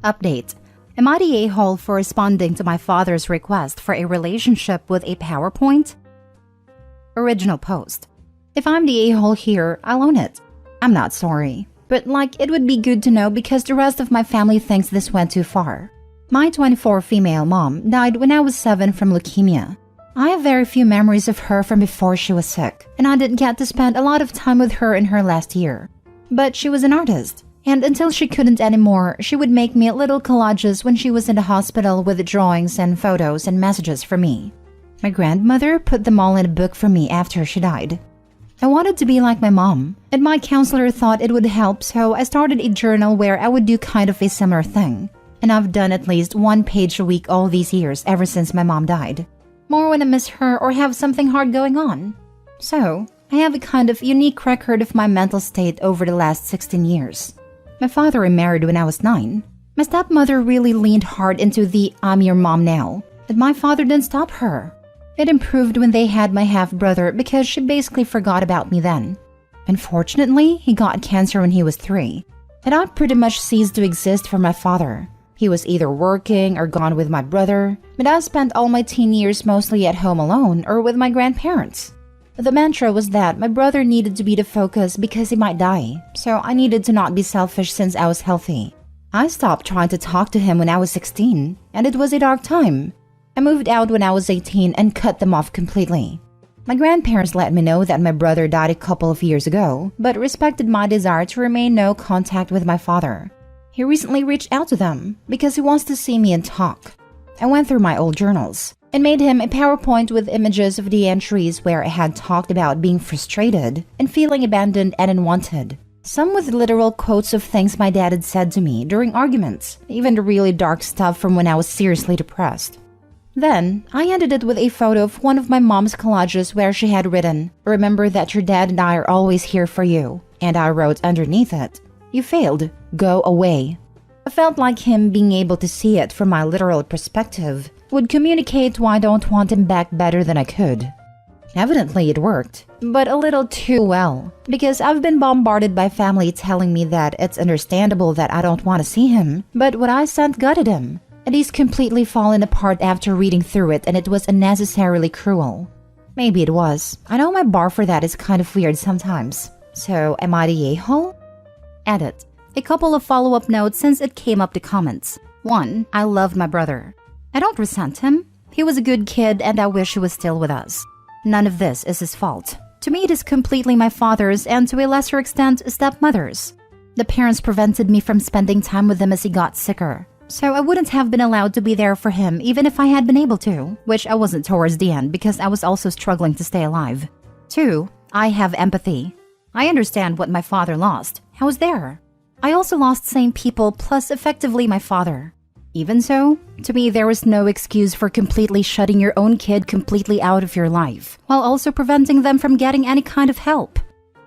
Update. Am I the a-hole for responding to my father's request for a relationship with a PowerPoint? Original post. If I'm the a-hole here, I'll own it. I'm not sorry. But it would be good to know because the rest of my family thinks this went too far. My 24 female mom died when I was 7 from leukemia. I have very few memories of her from before she was sick, and I didn't get to spend a lot of time with her in her last year. But she was an artist, and until she couldn't anymore, she would make me little collages when she was in the hospital with drawings and photos and messages for me. My grandmother put them all in a book for me after she died. I wanted to be like my mom, and my counselor thought it would help, so I started a journal where I would do kind of a similar thing. And I've done at least 1 page a week all these years ever since my mom died. More when I miss her or have something hard going on. So, I have a kind of unique record of my mental state over the last 16 years. My father remarried when I was 9. My stepmother really leaned hard into the "I'm your mom now," and my father didn't stop her. It improved when they had my half-brother because she basically forgot about me then. Unfortunately, he got cancer when he was 3, and I pretty much ceased to exist for my father. He was either working or gone with my brother, but I spent all my teen years mostly at home alone or with my grandparents. The mantra was that my brother needed to be the focus because he might die, so I needed to not be selfish since I was healthy. I stopped trying to talk to him when I was 16, and it was a dark time. I moved out when I was 18 and cut them off completely. My grandparents let me know that my brother died a couple of years ago, but respected my desire to remain no contact with my father. He recently reached out to them because he wants to see me and talk. I went through my old journals and made him a PowerPoint with images of the entries where I had talked about being frustrated and feeling abandoned and unwanted. Some with literal quotes of things my dad had said to me during arguments, even the really dark stuff from when I was seriously depressed. Then, I ended it with a photo of one of my mom's collages where she had written, "Remember that your dad and I are always here for you." And I wrote underneath it, "You failed. Go away." I felt like him being able to see it from my literal perspective would communicate why I don't want him back better than I could. Evidently it worked, but a little too well, because I've been bombarded by family telling me that it's understandable that I don't want to see him, but what I sent gutted him, and he's completely fallen apart after reading through it, and it was unnecessarily cruel. Maybe it was. I know my bar for that is kind of weird sometimes. So, am I the a-hole? Edit. A couple of follow-up notes since it came up to comments. 1. I loved my brother. I don't resent him. He was a good kid and I wish he was still with us. None of this is his fault. To me, it is completely my father's and to a lesser extent, stepmother's. The parents prevented me from spending time with him as he got sicker. So I wouldn't have been allowed to be there for him even if I had been able to, which I wasn't towards the end because I was also struggling to stay alive. 2. I have empathy. I understand what my father lost. I was there. I also lost same people plus effectively my father. Even so, to me there was no excuse for completely shutting your own kid completely out of your life, while also preventing them from getting any kind of help.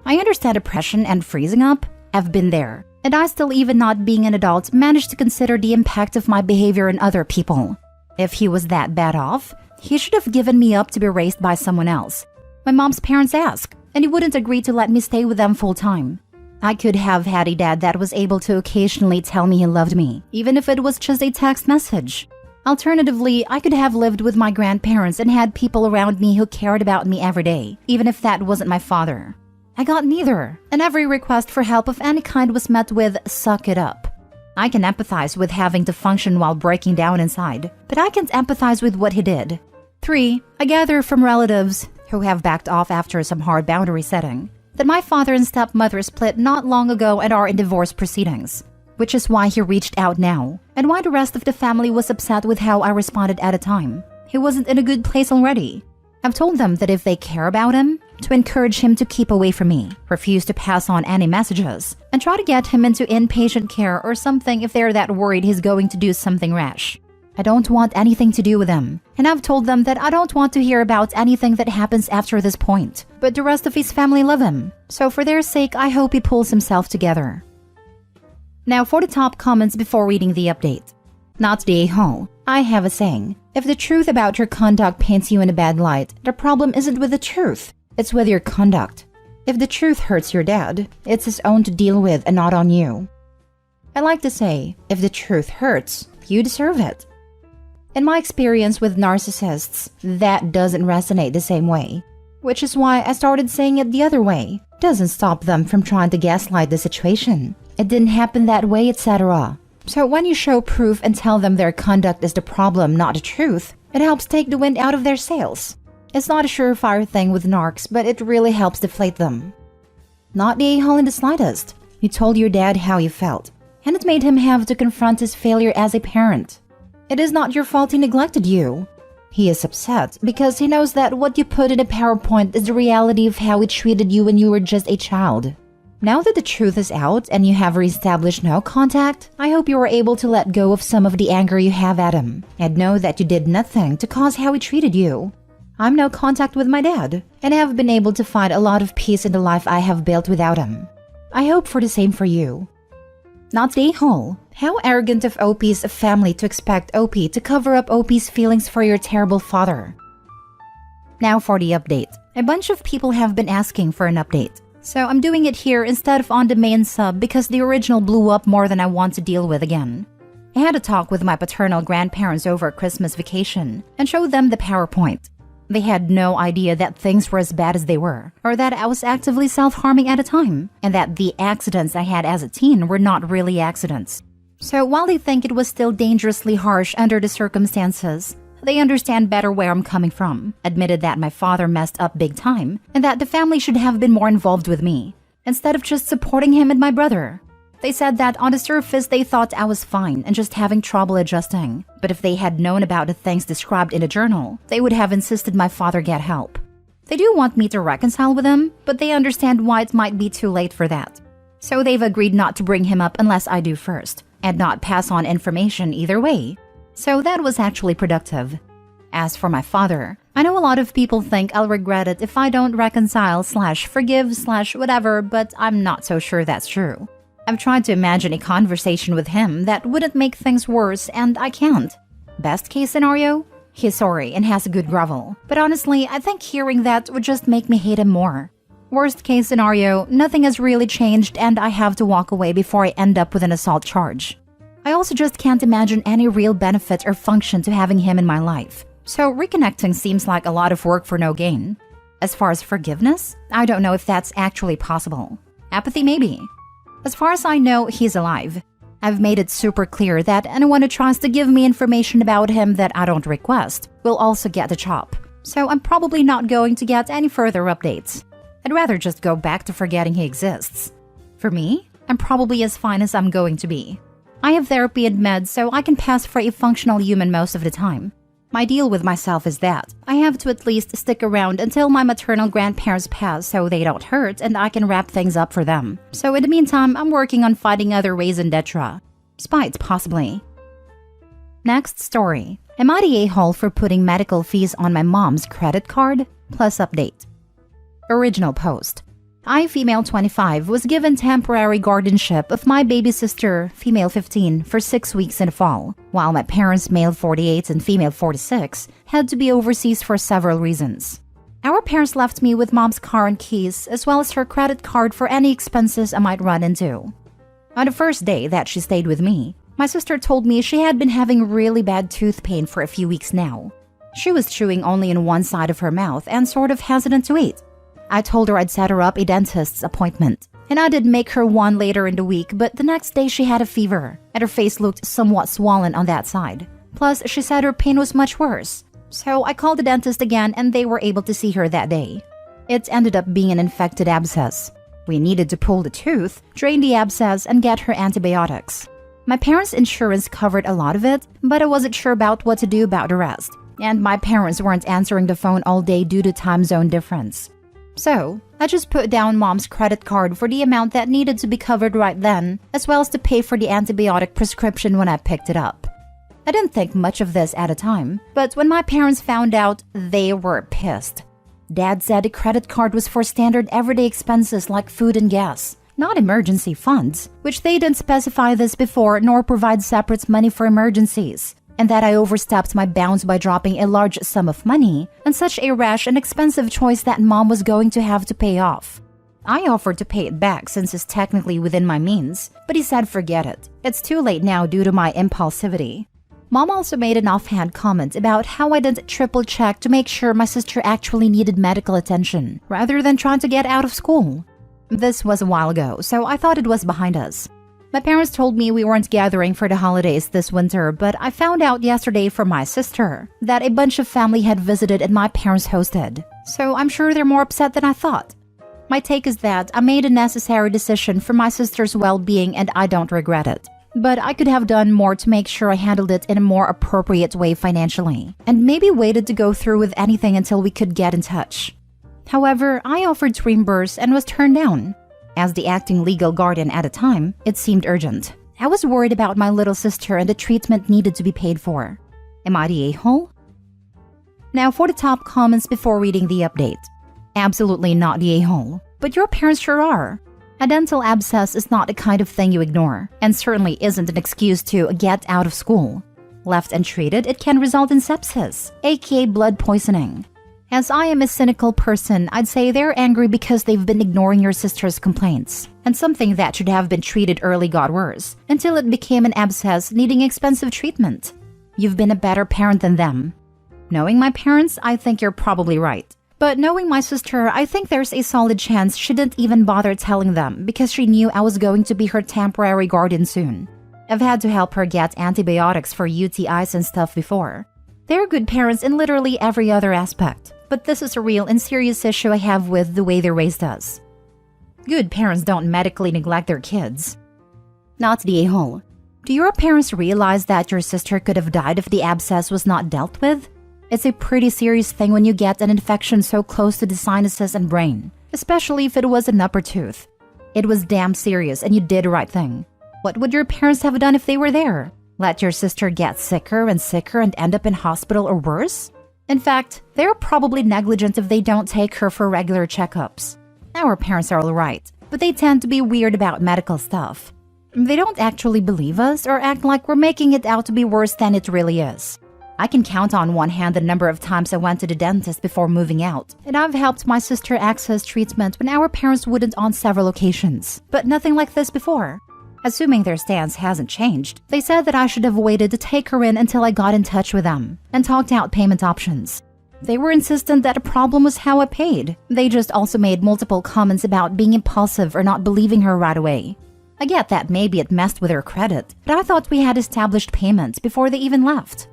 I understand depression and freezing up. I've been there. And I still, even not being an adult, managed to consider the impact of my behavior on other people. If he was that bad off, he should have given me up to be raised by someone else. My mom's parents asked, and he wouldn't agree to let me stay with them full time. I could have had a dad that was able to occasionally tell me he loved me, even if it was just a text message. Alternatively, I could have lived with my grandparents and had people around me who cared about me every day, even if that wasn't my father. I got neither, and every request for help of any kind was met with "suck it up." I can empathize with having to function while breaking down inside, but I can't empathize with what he did. 3. I gather from relatives, who have backed off after some hard boundary setting, that my father and stepmother split not long ago and are in divorce proceedings, which is why he reached out now, and why the rest of the family was upset with how I responded at a time. He wasn't in a good place already. I've told them that if they care about him, to encourage him to keep away from me, refuse to pass on any messages, and try to get him into inpatient care or something if they're that worried he's going to do something rash. I don't want anything to do with him, and I've told them that I don't want to hear about anything that happens after this point, but the rest of his family love him, so for their sake I hope he pulls himself together. Now for the top comments before reading the update. Not the a-hole. I have a saying, if the truth about your conduct paints you in a bad light, the problem isn't with the truth, it's with your conduct. If the truth hurts your dad, it's his own to deal with and not on you. I like to say, if the truth hurts, you deserve it. In my experience with narcissists, that doesn't resonate the same way, which is why I started saying it the other way. Doesn't stop them from trying to gaslight the situation. It didn't happen that way, etc. So when you show proof and tell them their conduct is the problem, not the truth, it helps take the wind out of their sails. It's not a surefire thing with narcs, but it really helps deflate them. Not the a-hole in the slightest. You told your dad how you felt, and it made him have to confront his failure as a parent. It is not your fault he neglected you. He is upset because he knows that what you put in a PowerPoint is the reality of how he treated you when you were just a child. Now that the truth is out and you have reestablished no contact, I hope you are able to let go of some of the anger you have at him and know that you did nothing to cause how he treated you. I'm no contact with my dad, and I have been able to find a lot of peace in the life I have built without him. I hope for the same for you. Not the a-hole. How arrogant of OP's family to expect OP to cover up OP's feelings for your terrible father. Now for the update. A bunch of people have been asking for an update, so I'm doing it here instead of on the main sub because the original blew up more than I want to deal with again. I had a talk with my paternal grandparents over Christmas vacation and showed them the PowerPoint. They had no idea that things were as bad as they were, or that I was actively self-harming at a time, and that the accidents I had as a teen were not really accidents. So while they think it was still dangerously harsh under the circumstances, they understand better where I'm coming from, admitted that my father messed up big time, and that the family should have been more involved with me, instead of just supporting him and my brother. They said that on the surface they thought I was fine and just having trouble adjusting, but if they had known about the things described in the journal, they would have insisted my father get help. They do want me to reconcile with him, but they understand why it might be too late for that. So they've agreed not to bring him up unless I do first, and not pass on information either way. So that was actually productive. As for my father, I know a lot of people think I'll regret it if I don't reconcile/forgive/whatever, but I'm not so sure that's true. I've tried to imagine a conversation with him that wouldn't make things worse, and I can't. Best case scenario? He's sorry and has a good grovel, but honestly, I think hearing that would just make me hate him more. Worst case scenario, nothing has really changed and I have to walk away before I end up with an assault charge. I also just can't imagine any real benefit or function to having him in my life, so reconnecting seems like a lot of work for no gain. As far as forgiveness, I don't know if that's actually possible. Apathy maybe. As far as I know, he's alive. I've made it super clear that anyone who tries to give me information about him that I don't request will also get the chop, so I'm probably not going to get any further updates. I'd rather just go back to forgetting he exists. For me, I'm probably as fine as I'm going to be. I have therapy and meds, so I can pass for a functional human most of the time. My deal with myself is that I have to at least stick around until my maternal grandparents pass so they don't hurt and I can wrap things up for them. So in the meantime, I'm working on finding other ways in Detra. Spites, possibly. Next story. Am I the a-hole for putting medical fees on my mom's credit card? Plus update. Original post. I, female 25, was given temporary guardianship of my baby sister, female 15, for 6 weeks in the fall, while my parents, male 48 and female 46, had to be overseas for several reasons. Our parents left me with mom's car and keys, as well as her credit card for any expenses I might run into. On the first day that she stayed with me, my sister told me she had been having really bad tooth pain for a few weeks now. She was chewing only in one side of her mouth and sort of hesitant to eat. I told her I'd set her up a dentist's appointment, and I did make her one later in the week, but the next day she had a fever, and her face looked somewhat swollen on that side. Plus, she said her pain was much worse. So I called the dentist again and they were able to see her that day. It ended up being an infected abscess. We needed to pull the tooth, drain the abscess, and get her antibiotics. My parents' insurance covered a lot of it, but I wasn't sure about what to do about the rest, and my parents weren't answering the phone all day due to time zone difference. So, I just put down mom's credit card for the amount that needed to be covered right then, as well as to pay for the antibiotic prescription when I picked it up. I didn't think much of this at a time, but when my parents found out, they were pissed. Dad said the credit card was for standard everyday expenses like food and gas, not emergency funds, which they didn't specify this before nor provide separate money for emergencies, and that I overstepped my bounds by dropping a large sum of money and such a rash and expensive choice that mom was going to have to pay off. I offered to pay it back since it's technically within my means, but he said forget it. It's too late now due to my impulsivity. Mom also made an offhand comment about how I didn't triple check to make sure my sister actually needed medical attention, rather than trying to get out of school. This was a while ago, so I thought it was behind us. My parents told me we weren't gathering for the holidays this winter, but I found out yesterday from my sister that a bunch of family had visited and my parents hosted. So I'm sure they're more upset than I thought. My take is that I made a necessary decision for my sister's well-being and I don't regret it. But I could have done more to make sure I handled it in a more appropriate way financially, and maybe waited to go through with anything until we could get in touch. However, I offered to reimburse and was turned down. As the acting legal guardian at the time, it seemed urgent. I was worried about my little sister and the treatment needed to be paid for. Am I the a-hole? Now for the top comments before reading the update. Absolutely not the a-hole, but your parents sure are. A dental abscess is not the kind of thing you ignore, and certainly isn't an excuse to get out of school. Left untreated, it can result in sepsis, aka blood poisoning. As I am a cynical person, I'd say they're angry because they've been ignoring your sister's complaints, and something that should have been treated early got worse, until it became an abscess needing expensive treatment. You've been a better parent than them. Knowing my parents, I think you're probably right. But knowing my sister, I think there's a solid chance she didn't even bother telling them because she knew I was going to be her temporary guardian soon. I've had to help her get antibiotics for UTIs and stuff before. They're good parents in literally every other aspect, but this is a real and serious issue I have with the way they raised us. Good parents don't medically neglect their kids. Not the a-hole. Do your parents realize that your sister could have died if the abscess was not dealt with? It's a pretty serious thing when you get an infection so close to the sinuses and brain, especially if it was an upper tooth. It was damn serious and you did the right thing. What would your parents have done if they were there? Let your sister get sicker and end up in hospital or worse? In fact, they're probably negligent if they don't take her for regular checkups. Our parents are alright, but they tend to be weird about medical stuff. They don't actually believe us or act like we're making it out to be worse than it really is. I can count on one hand the number of times I went to the dentist before moving out, and I've helped my sister access treatment when our parents wouldn't on several occasions, but nothing like this before. Assuming their stance hasn't changed, they said that I should have waited to take her in until I got in touch with them and talked out payment options. They were insistent that the problem was how I paid. They just also made multiple comments about being impulsive or not believing her right away. I get that maybe it messed with her credit, but I thought we had established payments before they even left.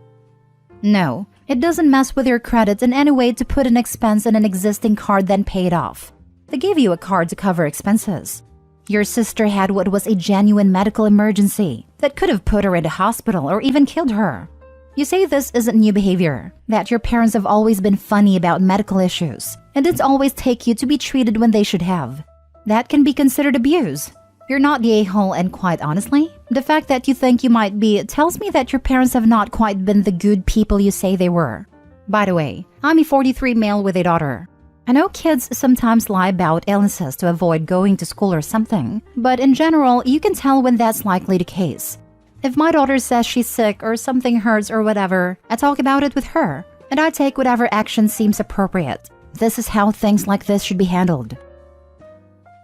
No, it doesn't mess with your credit in any way to put an expense in an existing card then pay it off. They gave you a card to cover expenses. Your sister had what was a genuine medical emergency that could have put her in the hospital or even killed her. You say this isn't new behavior, that your parents have always been funny about medical issues, and didn't always take you to be treated when they should have. That can be considered abuse. You're not the a-hole, and quite honestly, the fact that you think you might be tells me that your parents have not quite been the good people you say they were. By the way, I'm a 43 male with a daughter. I know kids sometimes lie about illnesses to avoid going to school or something, but in general, you can tell when that's likely the case. If my daughter says she's sick or something hurts or whatever, I talk about it with her, and I take whatever action seems appropriate. This is how things like this should be handled.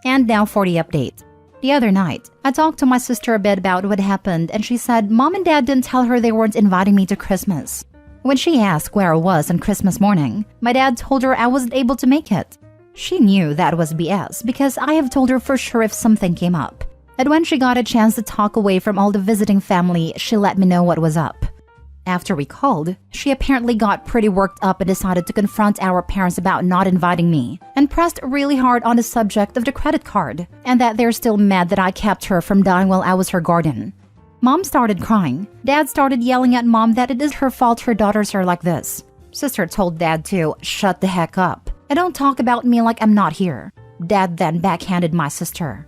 And now for the update. The other night, I talked to my sister a bit about what happened, and she said Mom and Dad didn't tell her they weren't inviting me to Christmas. When she asked where I was on Christmas morning, my dad told her I wasn't able to make it. She knew that was BS because I have told her for sure if something came up. And when she got a chance to talk away from all the visiting family, she let me know what was up. After we called, she apparently got pretty worked up and decided to confront our parents about not inviting me, and pressed really hard on the subject of the credit card, and that they're still mad that I kept her from dying while I was her guardian. Mom started crying. Dad started yelling at Mom that it is her fault her daughters are like this. Sister told Dad to shut the heck up and don't talk about me like I'm not here. Dad then backhanded my sister.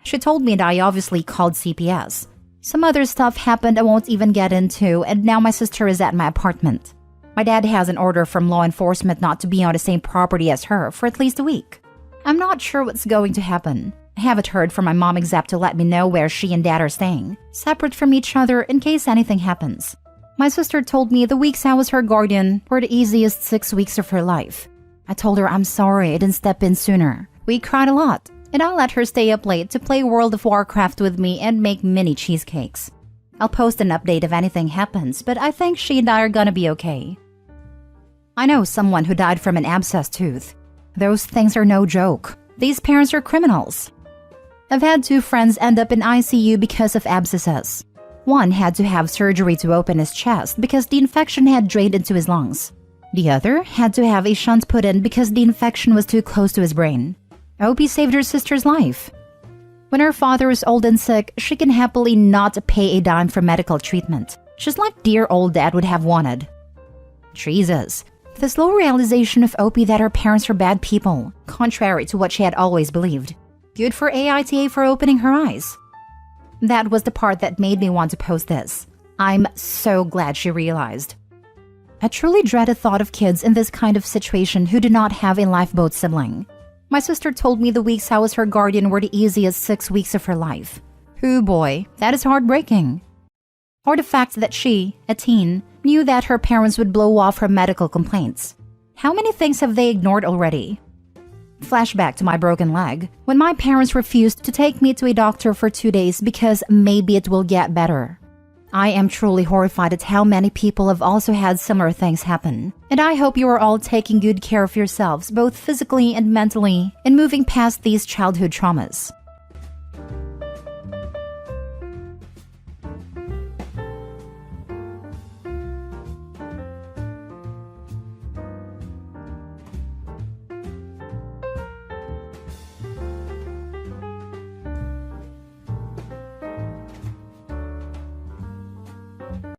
She told me that I obviously called CPS. Some other stuff happened I won't even get into, and now my sister is at my apartment. My dad has an order from law enforcement not to be on the same property as her for at least a week. I'm not sure what's going to happen. I haven't heard from my mom except to let me know where she and dad are staying, separate from each other in case anything happens. My sister told me the weeks I was her guardian were the easiest 6 weeks of her life. I told her I'm sorry I didn't step in sooner. We cried a lot, and I let her stay up late to play World of Warcraft with me and make mini cheesecakes. I'll post an update if anything happens, but I think she and I are gonna be okay. I know someone who died from an abscessed tooth. Those things are no joke. These parents are criminals. I've had 2 friends end up in ICU because of abscesses. One had to have surgery to open his chest because the infection had drained into his lungs. The other had to have a shunt put in because the infection was too close to his brain. OP saved her sister's life. When her father is old and sick, she can happily not pay a dime for medical treatment, just like dear old dad would have wanted. Jesus, the slow realization of OP that her parents are bad people, contrary to what she had always believed. Good for AITA for opening her eyes. That was the part that made me want to post this. I'm so glad she realized. I truly dread the thought of kids in this kind of situation who do not have a lifeboat sibling. My sister told me the weeks I was her guardian were the easiest 6 weeks of her life. Hoo boy, that is heartbreaking. Or the fact that she, a teen, knew that her parents would blow off her medical complaints. How many things have they ignored already? Flashback to my broken leg, when my parents refused to take me to a doctor for 2 days because maybe it will get better. I am truly horrified at how many people have also had similar things happen, and I hope you are all taking good care of yourselves both physically and mentally and moving past these childhood traumas.